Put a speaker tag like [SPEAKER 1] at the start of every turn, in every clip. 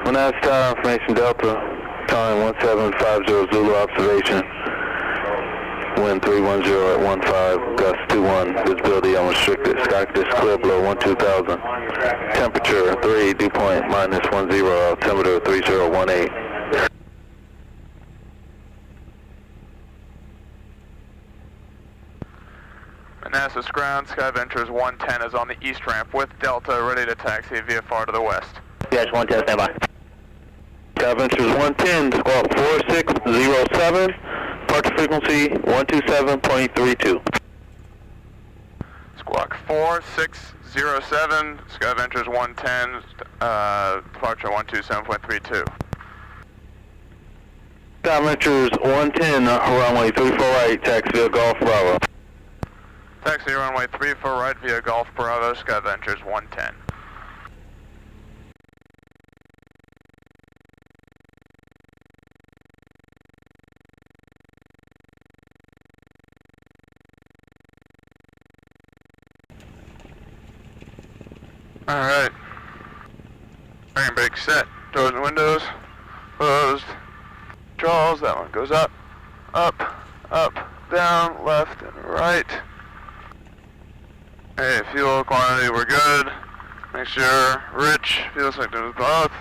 [SPEAKER 1] Manassas Tower, information Delta, calling 1750 Zulu observation. Wind 310 at 15, gust 21, visibility unrestricted, sky conditions clear below 12,000. Temperature 3, dew point -10, altimeter 3018.
[SPEAKER 2] Manassas ground, Sky Ventures 110 is on the east ramp with Delta, ready to taxi VFR to the west.
[SPEAKER 3] Yes, 110, stand by.
[SPEAKER 1] Sky Ventures 110, squawk 4607, departure frequency 127.32.
[SPEAKER 2] Squawk 4607, Sky Ventures 110, departure 127.32.
[SPEAKER 1] Sky Ventures 110, runway 34 right, taxi via Golf Bravo.
[SPEAKER 2] Taxi runway 34 right via Golf Bravo, Sky Ventures 110. Alright. Bang brake set. Doors and windows closed. Controls, that one goes up, up, down, left and right. Hey, fuel quantity, we're good. Make sure rich fuel sector is both.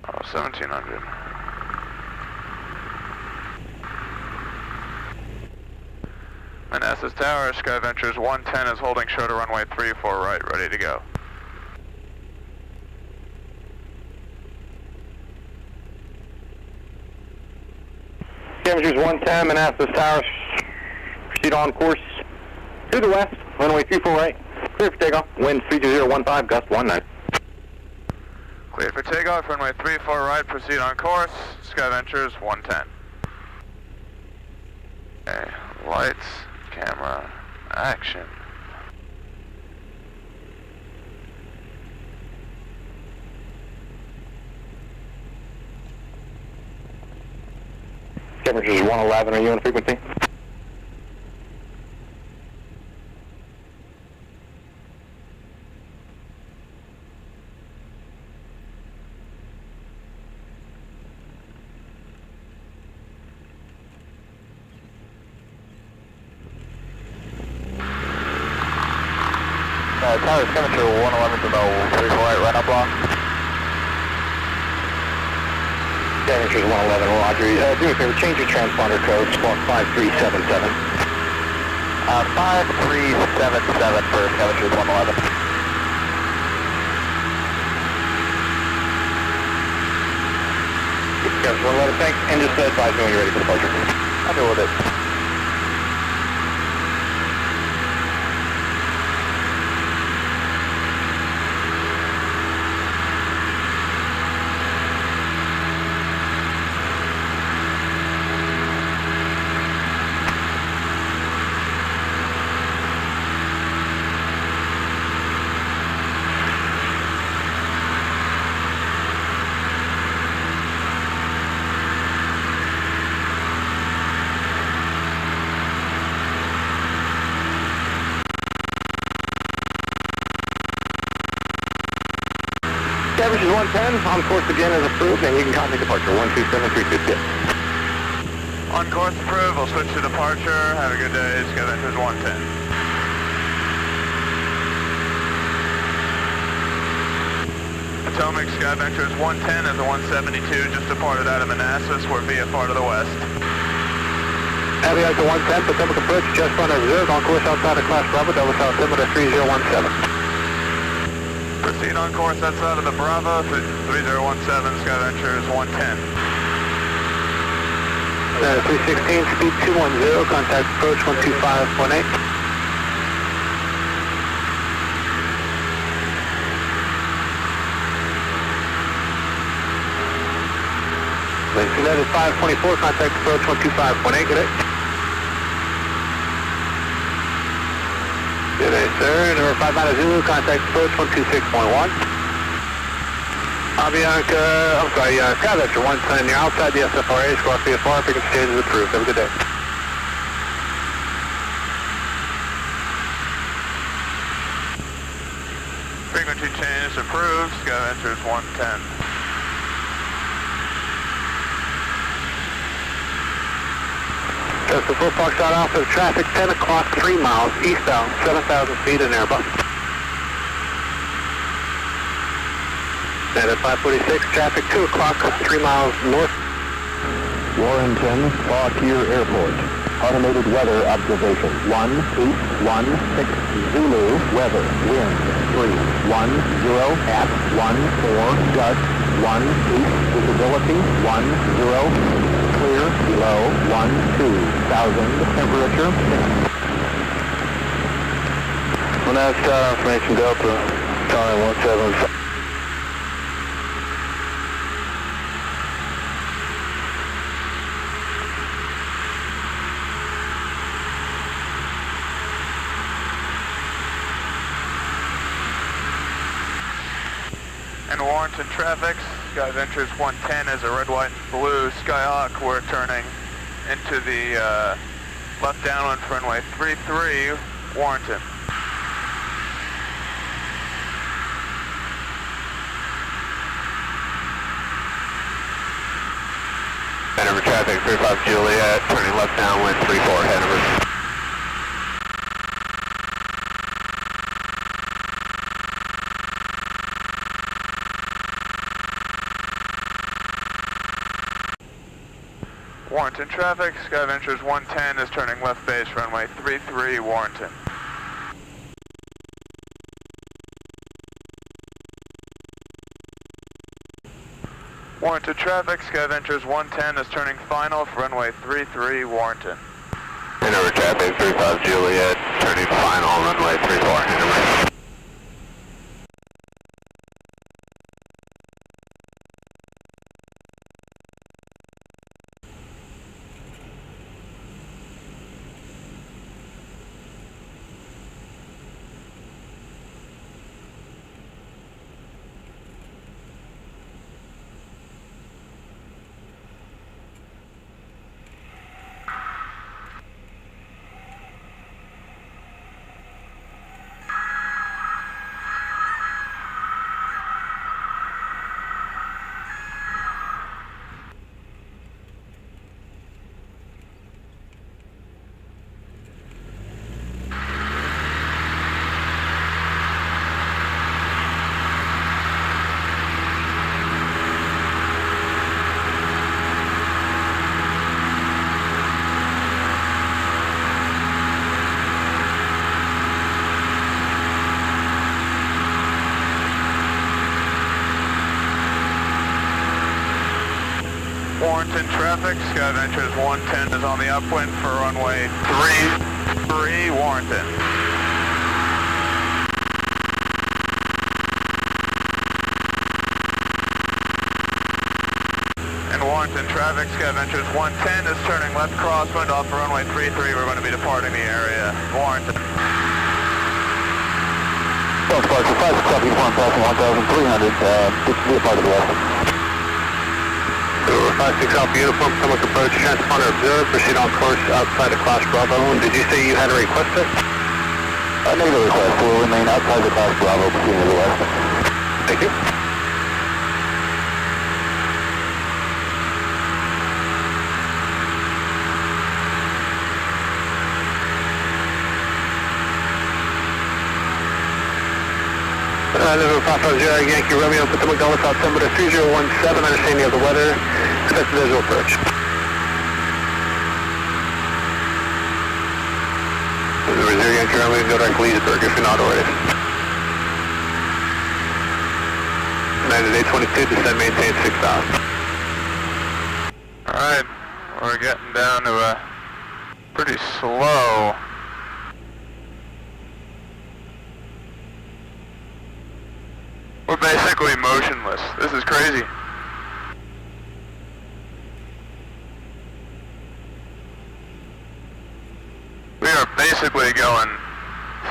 [SPEAKER 2] Oh, 1700. Manassas Tower, Sky Ventures 110 is holding short of runway 34 right, ready to go.
[SPEAKER 3] Sky Ventures 110, Manassas Tower, proceed on course to the west, runway 34 right, clear for takeoff, wind 32015, gust 19.
[SPEAKER 2] Clear for takeoff, runway 34 right, proceed on course, Sky Ventures 110. Okay, lights, camera, action.
[SPEAKER 3] Sky Ventures 111, are you on frequency?
[SPEAKER 1] Tower, Sky Ventures 111 to know 34 right, right up block.
[SPEAKER 3] Sky Ventures 111, roger. Do me a favor, change your transponder code, squawk 5377.
[SPEAKER 1] 5377 for Sky Ventures 111.
[SPEAKER 3] Sky Ventures 111, thanks, and just advise me when you're ready for departure.
[SPEAKER 1] I'll deal with it.
[SPEAKER 3] Sky Ventures 110, on course again as approved, and you can contact departure 127326.
[SPEAKER 2] On course approved, we'll switch to departure. Have a good day, Sky Ventures 110. Potomac, Sky Ventures 110 is a 172, just departed out of Manassas. We're VFR to the west.
[SPEAKER 3] Aviator 110, Potomac approach, just front observed, on course outside of Class Bravo, double south altimeter 3017.
[SPEAKER 2] Proceed on course outside of the Bravo, 3017, Sky Ventures 110.
[SPEAKER 3] 316, speed 210, contact approach 12518. United 524, contact approach 12518, good day. Good day, sir. Number 59 Zulu, contact approach 126.1. Avianca, I'm sorry, Sky Vector 110, you're outside the SFRA, squawk VFR, frequency change is approved. Have a good day.
[SPEAKER 2] Frequency change approved, Sky Ventures 110.
[SPEAKER 3] Cessna 4 Foxtrot Alpha, traffic 10 o'clock, 3 miles, eastbound, 7,000 feet in Airbus. And at 546, traffic 2 o'clock, 3 miles north.
[SPEAKER 4] Warrenton, Fauquier Airport. Automated weather observation. 1816 Zulu, weather, wind 310 at 14, gust 18, visibility 10, clear below 12,000, temperature 6.
[SPEAKER 1] Manassas information Delta, calling 175.
[SPEAKER 2] And Warrenton traffic, Sky Ventures 110 is a red, white, and blue Skyhawk. We're turning into the left downwind for runway 33, Warrenton.
[SPEAKER 3] Hanover traffic, 35 Juliet, turning left downwind, 34 Hanover.
[SPEAKER 2] Warrenton traffic, Sky Ventures 110 is turning left base, runway 33, Warrenton. Warrenton traffic, Sky Ventures 110 is turning final for runway 33, Warrenton.
[SPEAKER 3] Hanover traffic, 35 Juliet, turning final, runway 34 Hanover.
[SPEAKER 2] Warrenton traffic, Sky Ventures 110 is on the upwind for runway 33, Warrenton. And Warrenton traffic, Sky Ventures 110 is turning left crosswind off of runway 33. We're going to be departing the area. Warrenton.
[SPEAKER 4] Well, Sparks, 5 o'clock, eastbound passing 1,300, this will be a part of the lesson.
[SPEAKER 3] 56 Alpha Uniform, public approach, transponder observed, proceed on course outside of Class Bravo. Did you say you had a request there?
[SPEAKER 4] Negative request, will remain outside the Class Bravo, proceeding to the west.
[SPEAKER 3] Thank you. November 550 Yankee Romeo, Potomac Gulf, altimeter 3017, understanding of the weather, expect visual approach. This is Reserve Yankee Romeo, go direct Leesburg if you're not already. United 822, descend, maintain 6,000.
[SPEAKER 2] Alright, we're getting down to a pretty slow. We're basically motionless. This is crazy. We are basically going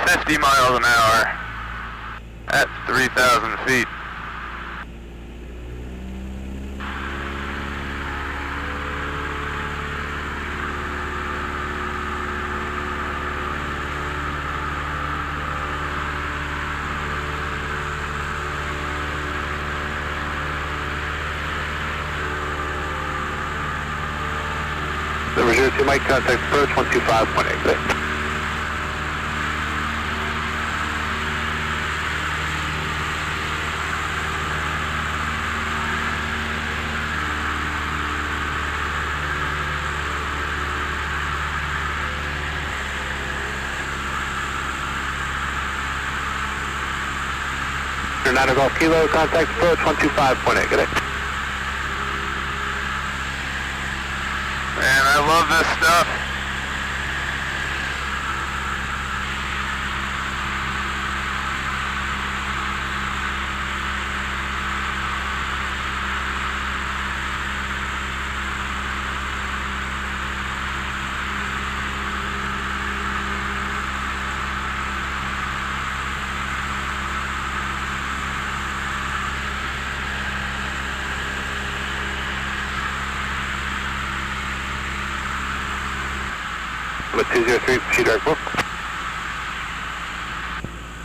[SPEAKER 2] 50 miles an hour at 3,000 feet.
[SPEAKER 3] 02 Mike, contact approach 125.8. Niner Golf Kilo, contact approach 125.8, good day.
[SPEAKER 2] Man, I love this stuff.
[SPEAKER 3] With 203, proceed direct book.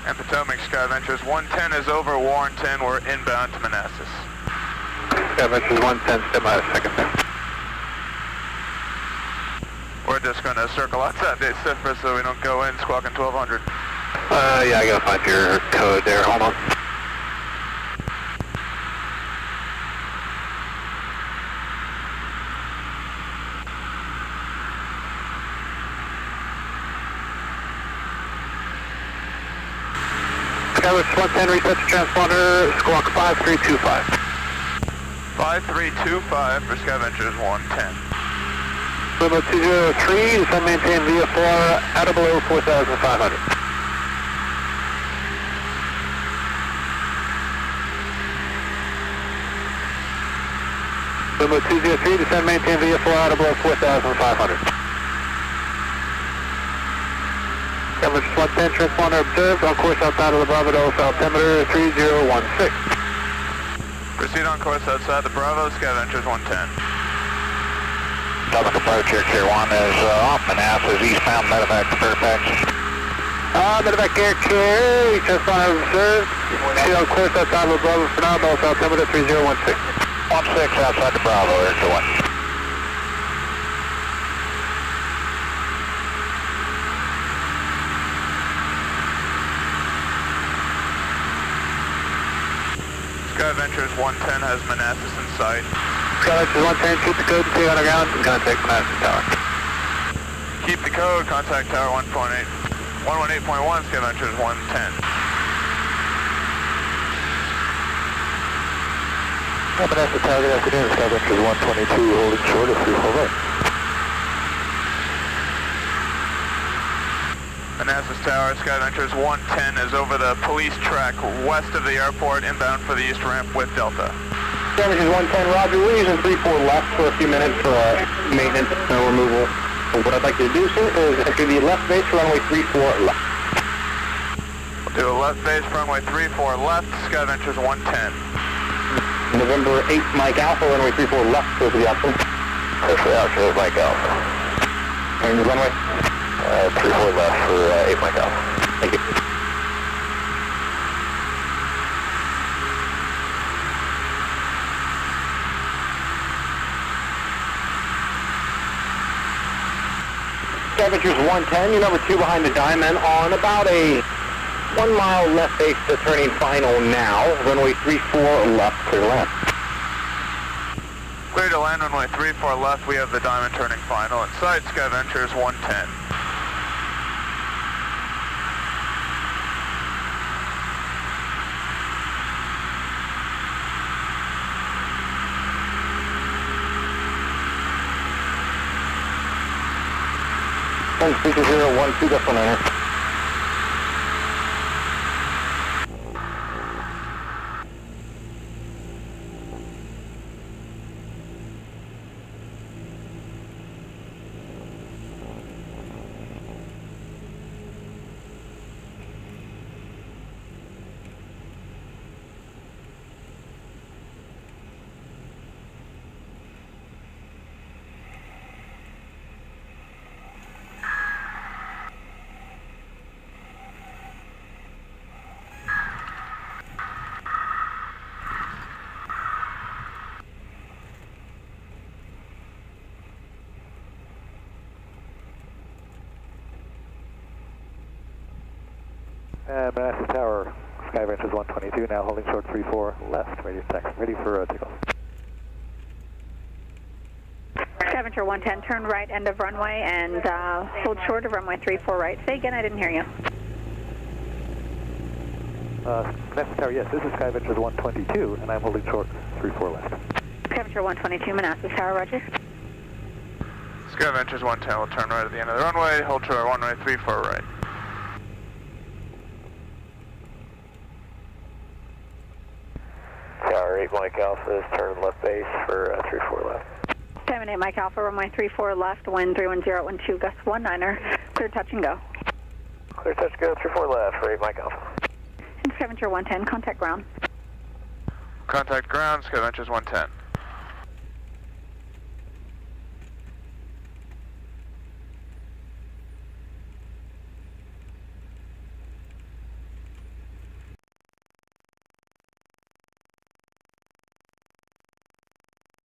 [SPEAKER 2] And Potomac Sky Ventures 110 is over Warrenton. We're inbound to Manassas.
[SPEAKER 3] Sky Ventures 110, step by a second there.
[SPEAKER 2] We're just going to circle outside the cipher so we don't go in squawking 1200.
[SPEAKER 3] Yeah, I gotta find your code there, hold on. Skywatch 110, reset the transponder, squawk 5325.
[SPEAKER 2] 5325 for Sky Ventures 110.
[SPEAKER 3] Limo 203, descend maintain VFR at or below 4,500. Limo 203, descend maintain VFR at or below 4,500. Skywatch 110, transponder observed, on course outside of the Bravo Delta altimeter 3016.
[SPEAKER 2] Proceed on course outside the Bravo, Sky Ventures 110.
[SPEAKER 4] Southern departure, Tier 1 is off Manassas, eastbound medevac to Fairfax.
[SPEAKER 3] Medevac air carrier, transponder observed. Proceed on course outside of the Bravo for now, Delta altimeter 3016.
[SPEAKER 4] 16 outside the Bravo, Air Tier 1.
[SPEAKER 2] Sky Ventures 110 has Manassas in sight.
[SPEAKER 3] Skywatch 110, keep the code, stay underground, and contact Manassas Tower.
[SPEAKER 2] Keep the code, contact tower 1.8, 118.1, Sky Ventures 110.
[SPEAKER 4] Manassas Tower, good afternoon, Sky Ventures 122, holding short of 34 right.
[SPEAKER 2] Manassas Tower, Sky Ventures 110 is over the police track west of the airport, inbound for the east ramp with Delta.
[SPEAKER 3] Sky Ventures 110, Roger, we're using 3-4 left for a few minutes for maintenance, snow removal. So what I'd like you to do, sir, is enter the left base, runway 34 left.
[SPEAKER 2] We'll do a left base, runway 34 left, Sky Ventures 110.
[SPEAKER 3] November 8th, Mike Alpha, runway 34 left, go to the option.
[SPEAKER 4] Here's Mike Alpha.
[SPEAKER 3] And the runway?
[SPEAKER 4] 34 left for 8 Mike Alpha.
[SPEAKER 3] Thank you. Sky Ventures 110, you're number 2 behind the diamond on about a 1 mile left base to turning final now. Runway 34 left, clear left.
[SPEAKER 2] Clear to land, runway 34 left, we have the diamond turning final in sight, Sky Ventures 110.
[SPEAKER 3] Speaker 012, Decimal Niner.
[SPEAKER 5] And Manassas Tower, Sky Ventures 122, now holding short 34 left, radio taxi, ready for takeoff.
[SPEAKER 6] Sky Venture 110, turn right end of runway and hold short of runway 34 right. Say again, I didn't hear you.
[SPEAKER 5] Manassas Tower, yes, this is Sky Ventures 122, and I'm holding short 34 left.
[SPEAKER 6] Sky Venture 122, Manassas Tower, roger.
[SPEAKER 2] Sky Ventures 110 will turn right at the end of the runway, hold short runway 34 right.
[SPEAKER 3] Tower 8 Mike Alpha is turning left base for 34 left.
[SPEAKER 6] 78 Mike Alpha, runway 34 left, wind 310 gust 19er, clear touch and go.
[SPEAKER 3] Clear touch go 34 left for 8 Mike Alpha.
[SPEAKER 6] And Sky Venture 110, contact ground.
[SPEAKER 2] Contact ground, Sky Ventures 110.